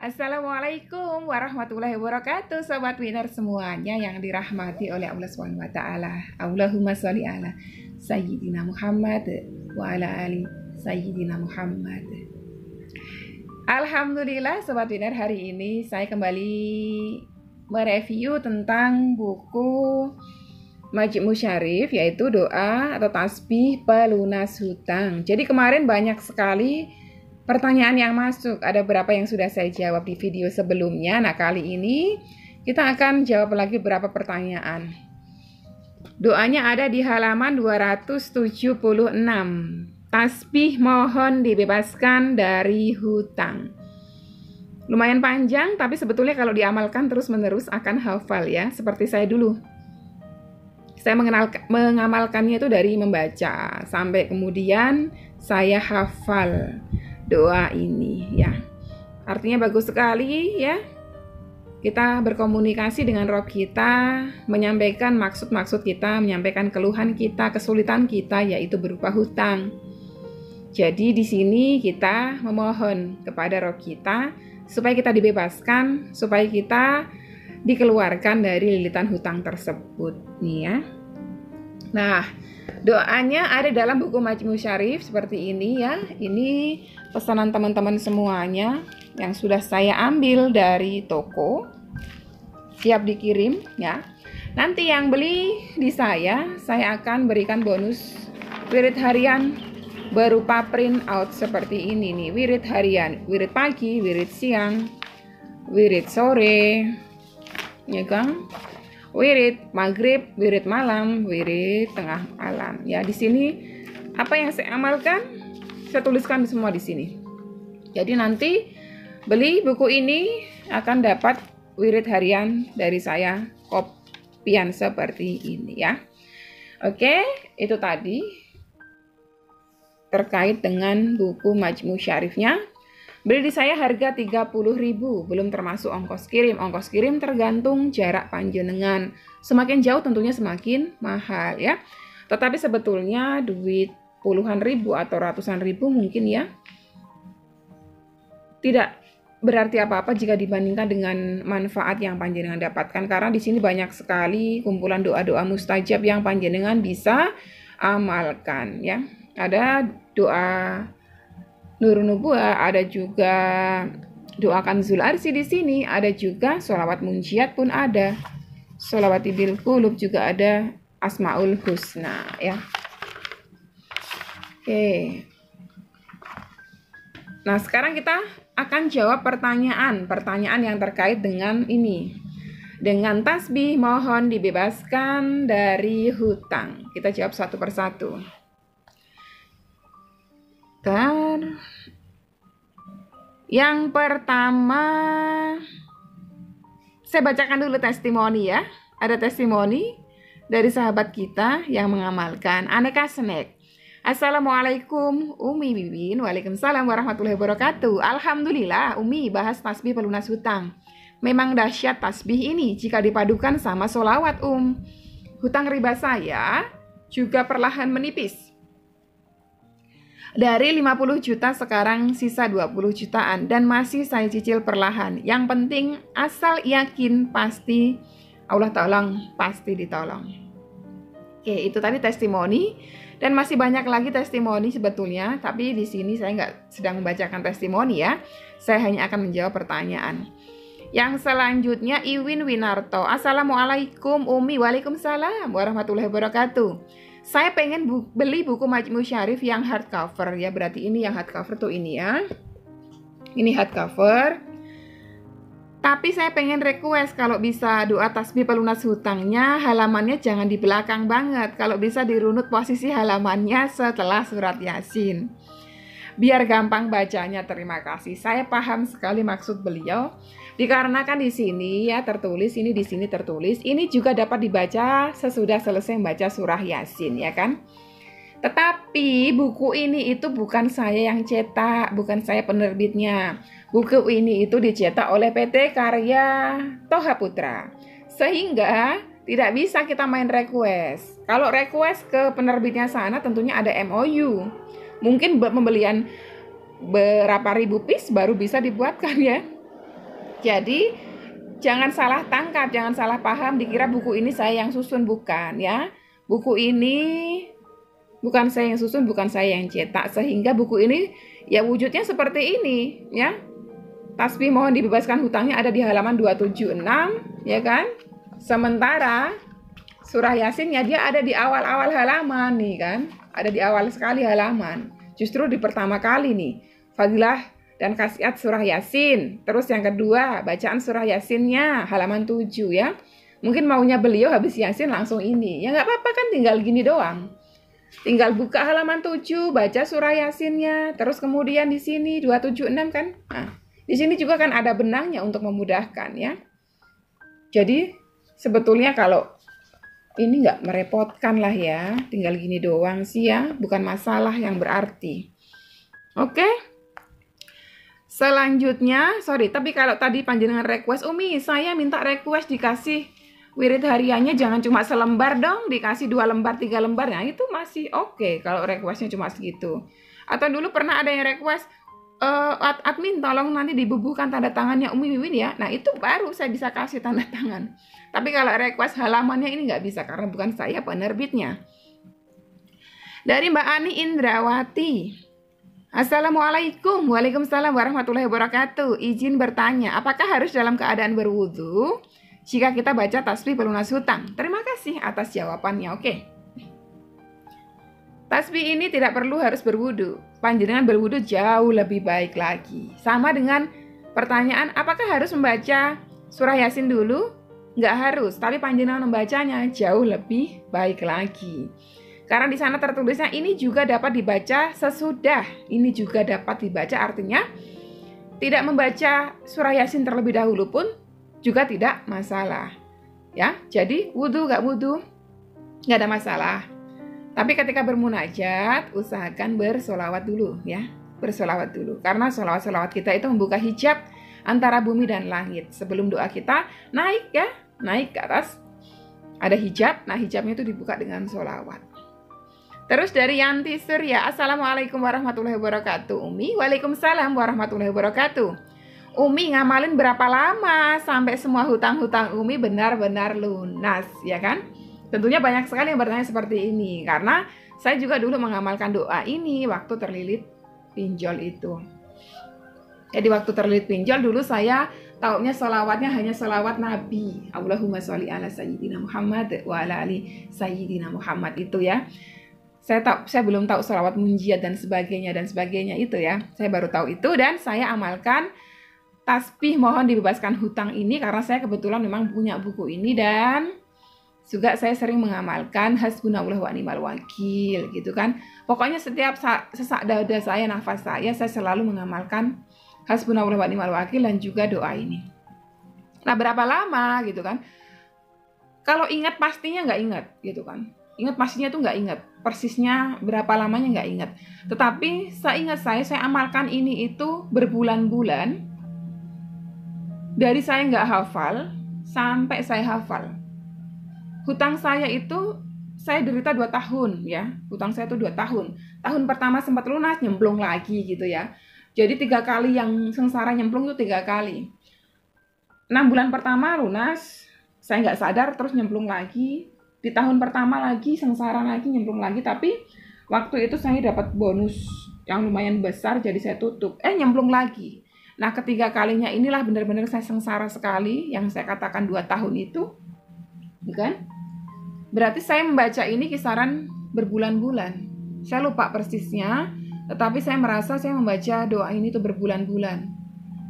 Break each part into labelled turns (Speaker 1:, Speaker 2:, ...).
Speaker 1: Assalamualaikum warahmatullahi wabarakatuh, sobat winner semuanya yang dirahmati oleh Allah Subhanahu wa taala. Allahumma sholli ala sayyidina Muhammad wa ala ali sayyidina Muhammad. Alhamdulillah sobat winner, hari ini saya kembali mereview tentang buku Majmu Syarif, yaitu doa atau tasbih pelunas hutang. Jadi kemarin banyak sekali pertanyaan yang masuk, ada berapa yang sudah saya jawab di video sebelumnya. Nah, kali ini kita akan jawab lagi beberapa pertanyaan. Doanya ada di halaman 276. Tasbih mohon dibebaskan dari hutang. Lumayan panjang, tapi sebetulnya kalau diamalkan terus-menerus akan hafal ya, seperti saya dulu. Saya mengamalkannya itu dari membaca, sampai kemudian saya hafal doa ini ya. Artinya bagus sekali ya. Kita berkomunikasi dengan Rob kita, menyampaikan maksud-maksud kita, menyampaikan keluhan kita, kesulitan kita, yaitu berupa hutang. Jadi di sini kita memohon kepada Rob kita supaya kita dibebaskan, supaya kita dikeluarkan dari lilitan hutang tersebut nih ya. Nah, doanya ada dalam buku Majmu Syarif seperti ini ya. Ini pesanan teman-teman semuanya yang sudah saya ambil dari toko, siap dikirim ya. Nanti yang beli di saya akan berikan bonus wirid harian berupa print out seperti ini nih. Wirid harian, wirid pagi, wirid siang, wirid sore ya kan, wirid maghrib, wirid malam, wirid tengah malam ya. Di sini apa yang saya amalkan saya tuliskan semua di sini. Jadi nanti beli buku ini akan dapat wirid harian dari saya kopian seperti ini ya. Oke, itu tadi terkait dengan buku Majmu Syarifnya. Beli di saya harga 30.000, belum termasuk ongkos kirim. Ongkos kirim tergantung jarak panjenengan. Semakin jauh tentunya semakin mahal ya. Tetapi sebetulnya duit puluhan ribu atau ratusan ribu mungkin ya tidak berarti apa-apa jika dibandingkan dengan manfaat yang panjenengan dapatkan, karena di sini banyak sekali kumpulan doa-doa mustajab yang panjenengan bisa amalkan ya. Ada doa Nurun Nubuah, ada juga doa Kanzul Arsi di sini, ada juga sholawat munjiat pun ada, sholawat bil qulub juga ada, Asmaul Husna ya. Oke. Nah, sekarang kita akan jawab pertanyaan yang terkait dengan ini. Dengan tasbih mohon dibebaskan dari hutang. Kita jawab satu persatu. Yang pertama, saya bacakan dulu testimoni ya. Ada testimoni dari sahabat kita yang mengamalkan. Aneka snack. Assalamualaikum Umi Bibin. Waalaikumsalam warahmatullahi wabarakatuh. Alhamdulillah Umi bahas tasbih pelunas hutang. Memang dahsyat tasbih ini jika dipadukan sama sholawat Hutang riba saya juga perlahan menipis. Dari 50 juta sekarang sisa 20 jutaan dan masih saya cicil perlahan. Yang penting asal yakin pasti Allah tolong, pasti ditolong. Oke, itu tadi testimoni. Dan masih banyak lagi testimoni sebetulnya, tapi di sini saya nggak sedang membacakan testimoni ya. Saya hanya akan menjawab pertanyaan. Yang selanjutnya Iwin Winarto. Assalamualaikum Umi. Waalaikumsalam warahmatullahi wabarakatuh. Saya pengen beli buku Majmu Syarif yang hardcover ya. Berarti ini yang hardcover tuh ini ya. Ini hardcover. Tapi saya pengen request kalau bisa doa tasbih pelunas hutangnya halamannya jangan di belakang banget. Kalau bisa dirunut posisi halamannya setelah surat Yasin. Biar gampang bacanya, terima kasih. Saya paham sekali maksud beliau. Dikarenakan di sini ya tertulis, ini di sini tertulis. Ini juga dapat dibaca sesudah selesai membaca surah Yasin ya kan. Tetapi buku ini itu bukan saya yang cetak, bukan saya penerbitnya. Buku ini itu dicetak oleh PT Karya Toha Putra. Sehingga tidak bisa kita main request. Kalau request ke penerbitnya sana tentunya ada MOU. Mungkin pembelian berapa ribu piece baru bisa dibuatkan ya. Jadi jangan salah tangkap, jangan salah paham dikira buku ini saya yang susun, bukan ya. Buku ini bukan saya yang susun, bukan saya yang cetak, sehingga buku ini ya wujudnya seperti ini ya. Tasbih mohon dibebaskan hutangnya ada di halaman 276 ya kan. Sementara surah Yasin ya dia ada di awal-awal halaman nih kan. Ada di awal sekali halaman. Justru di pertama kali nih. Fadilah dan khasiat surah Yasin. Terus yang kedua, bacaan surah Yasinnya halaman 7 ya. Mungkin maunya beliau habis Yasin langsung ini. Ya nggak apa-apa kan, tinggal gini doang. Tinggal buka halaman 7, baca surah Yasinnya. Terus kemudian di sini 276 kan. Nah, di sini juga kan ada benangnya untuk memudahkan ya. Jadi sebetulnya kalau ini nggak merepotkan lah ya. Tinggal gini doang sih ya. Bukan masalah yang berarti. Oke. Selanjutnya, tapi kalau tadi panjenengan request, Umi, saya minta request dikasih wirid hariannya jangan cuma selembar dong, dikasih 2 lembar, 3 lembar. Nah, itu masih oke kalau requestnya cuma segitu. Atau dulu pernah ada yang request, admin tolong nanti dibubuhkan tanda tangannya Umi Wiwin ya. Nah, itu baru saya bisa kasih tanda tangan. Tapi kalau request halamannya ini nggak bisa, karena bukan saya penerbitnya. Dari Mbak Ani Indrawati. Assalamualaikum. Waalaikumsalam warahmatullahi wabarakatuh. Izin bertanya, apakah harus dalam keadaan berwudu jika kita baca tasbih pelunas hutang? Terima kasih atas jawabannya. Oke. Tasbih ini tidak perlu harus berwudu. Panjenengan berwudu jauh lebih baik lagi. Sama dengan pertanyaan, apakah harus membaca surah Yasin dulu? Nggak harus, tapi panjenengan membacanya jauh lebih baik lagi. Karena di sana tertulisnya ini juga dapat dibaca sesudah. Ini juga dapat dibaca, artinya tidak membaca surah Yasin terlebih dahulu pun juga tidak masalah. Ya, jadi wudu nggak wudu nggak ada masalah. Tapi ketika bermunajat usahakan bersolawat dulu ya, bersolawat dulu. Karena solawat-solawat kita itu membuka hijab antara bumi dan langit. Sebelum doa kita naik ya, naik ke atas ada hijab. Nah hijabnya itu dibuka dengan solawat. Terus dari Yanti Surya, Assalamualaikum warahmatullahi wabarakatuh. Umi, Waalaikumsalam warahmatullahi wabarakatuh. Umi ngamalin berapa lama sampai semua hutang-hutang Umi benar-benar lunas, ya kan? Tentunya banyak sekali yang bertanya seperti ini, karena saya juga dulu mengamalkan doa ini waktu terlilit pinjol itu. Jadi waktu terlilit pinjol dulu saya taunya sholawatnya hanya sholawat Nabi. Allahumma sholli ala sayyidina Muhammad wa ala ali sayyidina Muhammad itu ya. Saya belum tahu sholawat munjiat dan sebagainya itu ya. Saya baru tahu itu dan saya amalkan tasbih mohon dibebaskan hutang ini karena saya kebetulan memang punya buku ini dan juga saya sering mengamalkan hasbunallah wa ni'mal wakil gitu kan. Pokoknya setiap sesak dada saya, nafas saya selalu mengamalkan hasbunallah wa ni'mal wakil dan juga doa ini. Nah berapa lama gitu kan? Kalau ingat pastinya nggak ingat gitu kan. Ingat pastinya tuh nggak ingat, persisnya berapa lamanya nggak ingat. Tetapi seingat saya amalkan ini itu berbulan-bulan. Dari saya nggak hafal sampai saya hafal. Hutang saya itu saya derita 2 tahun ya. Hutang saya itu 2 tahun. Tahun pertama sempat lunas, nyemplung lagi gitu ya. Jadi 3 kali yang sengsara nyemplung itu 3 kali. 6 bulan pertama lunas, saya nggak sadar terus nyemplung lagi. Di tahun pertama lagi sengsara lagi nyemplung lagi, tapi waktu itu saya dapat bonus yang lumayan besar jadi saya tutup. Nyemplung lagi. Nah ketiga kalinya inilah benar-benar saya sengsara sekali yang saya katakan 2 tahun itu. Kan? Berarti saya membaca ini kisaran berbulan-bulan. Saya lupa persisnya, tetapi saya merasa saya membaca doa ini tuh berbulan-bulan.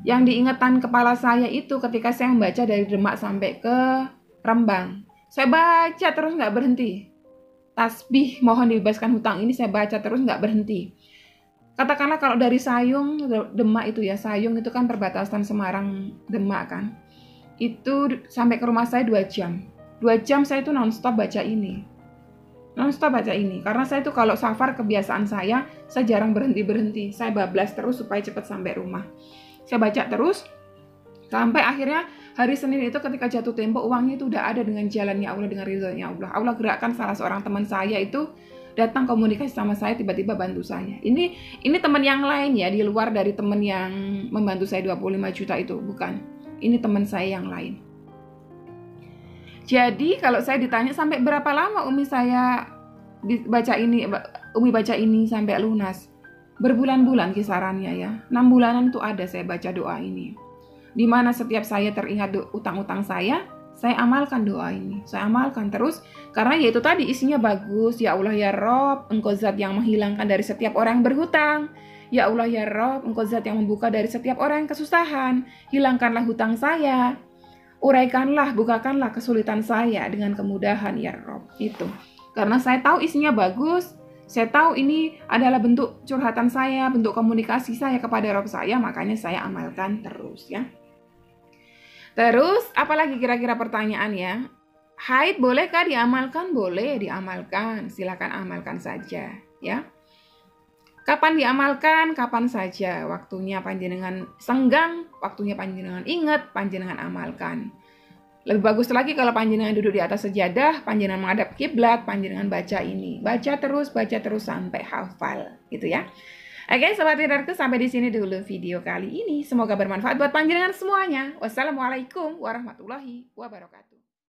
Speaker 1: Yang diingatan kepala saya itu ketika saya membaca dari Demak sampai ke Rembang. Saya baca terus nggak berhenti. Tasbih mohon dibebaskan hutang ini saya baca terus nggak berhenti. Katakanlah kalau dari Sayung, Demak itu ya, Sayung itu kan perbatasan Semarang, Demak kan. Itu sampai ke rumah saya 2 jam. 2 jam saya itu non-stop baca ini. Non-stop baca ini. Karena saya itu kalau safar kebiasaan saya jarang berhenti-berhenti. Saya bablas terus supaya cepat sampai rumah. Saya baca terus, sampai akhirnya hari Senin itu ketika jatuh tempo uangnya itu udah ada dengan jalannya Allah, dengan ridhonya Allah. Allah gerakkan salah seorang teman saya itu datang komunikasi sama saya, tiba-tiba bantu saya. Ini teman yang lain ya, di luar dari teman yang membantu saya 25 juta itu, bukan. ini teman saya yang lain. Jadi kalau saya ditanya sampai berapa lama Umi baca ini sampai lunas, berbulan-bulan kisarannya ya. 6 bulanan itu ada saya baca doa ini. Dimana setiap saya teringat utang-utang saya amalkan doa ini. Saya amalkan terus karena yaitu tadi isinya bagus. Ya Allah ya Rob, Engkau zat yang menghilangkan dari setiap orang yang berhutang. Ya Allah ya Rob, Engkau zat yang membuka dari setiap orang yang kesusahan. Hilangkanlah hutang saya. Uraikanlah, bukakanlah kesulitan saya dengan kemudahan ya Rob. Itu. Karena saya tahu isinya bagus. Saya tahu ini adalah bentuk curhatan saya, bentuk komunikasi saya kepada Rob saya, makanya saya amalkan terus ya. Terus, apalagi kira-kira pertanyaan ya? Haid bolehkah diamalkan? Boleh diamalkan. Silakan amalkan saja ya. Kapan diamalkan? Kapan saja. Waktunya panjenengan senggang, waktunya panjenengan ingat, panjenengan amalkan. Lebih bagus lagi kalau panjenengan duduk di atas sejadah, panjenengan menghadap kiblat, panjenengan baca ini. Baca terus sampai hafal, gitu ya. Oke, sobat readerku, sampai di sini dulu video kali ini. Semoga bermanfaat buat panjenengan semuanya. Wassalamualaikum warahmatullahi wabarakatuh.